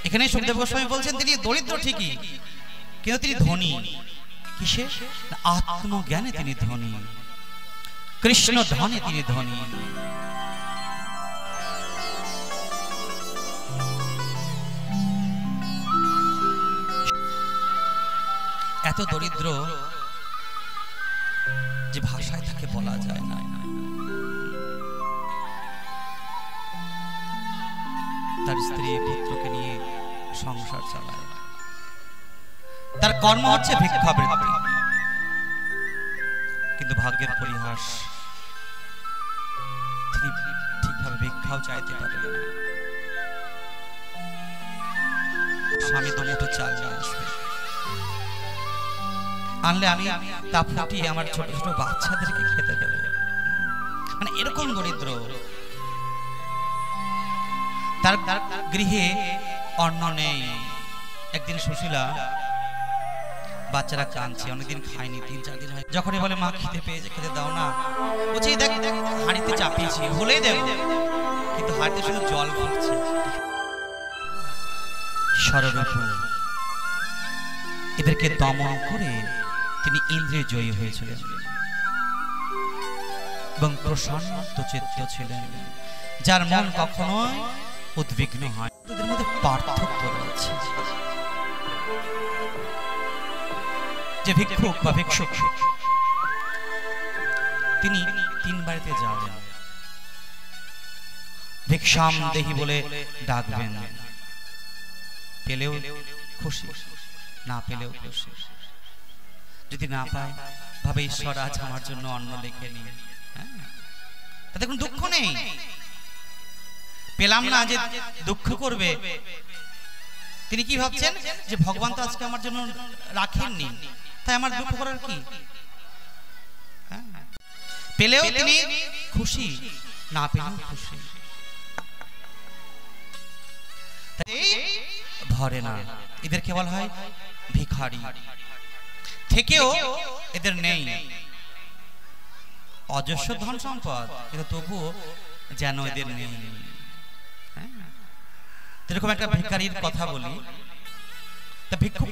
এখানে সুখদেব গোস্বামী বলছেন তিনি দরিদ্র ঠিকই, কিন্তু তিনি ধনী কিসে? আত্মজ্ঞানে তিনি ধনী, কৃষ্ণ ধনে তিনি ধনী। এত দরিদ্র যে ভাষায় তাকে বলা যায় না। তার স্ত্রী পুত্রকে নিয়ে সংসার চালায়, তার কর্ম হচ্ছে ভিক্ষাবৃত্তি, কিন্তু ভাগ্যের পরিহাস তিনি ঠিকভাবে ভিক্ষাও চাইতে পারেন না। স্বামী দুমুঠো চাল নিয়ে আসবে, আনলে আমি তা ফুটিয়ে আমার ছোট ছোট বাচ্চাদেরকে খেতে দেব। মানে এরকম দরিদ্র। তার গৃহে অন্ন নেই। একদিন সুশীলা, বাচ্চারা কাঁদছে, অনেকদিন খায়নি, 3-4 দিন হয়। যখনই বলে মা খেতে পেয়েছে, খেতে দাও না, বলছি দেখ হাঁড়িতে চাপিয়েছি, হলে দেব, কিন্তু হাঁড়িতে শুধু জল ফুটছে। ষড়রূপু এদেরকে দমন করে তিনি ইন্দ্রিয় জয়ী হয়েছিলেন এবং প্রশান্ত চিত্ত ছিলেন, যার মন কখনোই উদ্বিগ্ন হয়। তাদের মধ্যে পার্থক্য রয়েছে। যে ভিক্ষুক বা ভিক্ষুক তিনি 3 বাড়িতে যাবেন, ভিক্ষাম দেহি বলে ডাকবেন, পেলেও খুশি, না পেলেও খুশি। যদি না পায় ভাবে ঈশ্বর আজ আমার জন্য অন্ন লিখে নি, তাতে কোনো দুঃখ নেই। পেলাম না যে দুঃখ করবে, তিনি কি ভাবছেন যে ভগবান তো আজকে আমার জন্য রাখেননি, তাই আমার দুঃখ করার কি? পেলেও তিনি খুশি, না পেলেও খুশি। ধরে না, এদেরকে বলা হয় ভিখারি। থেকেও এদের নেই অজস্র ধন সম্পদ, কিন্তু তবুও যেন এদের নেই। এরকম একটা ভিখারির কথা বলি। তা ভিক্ষুক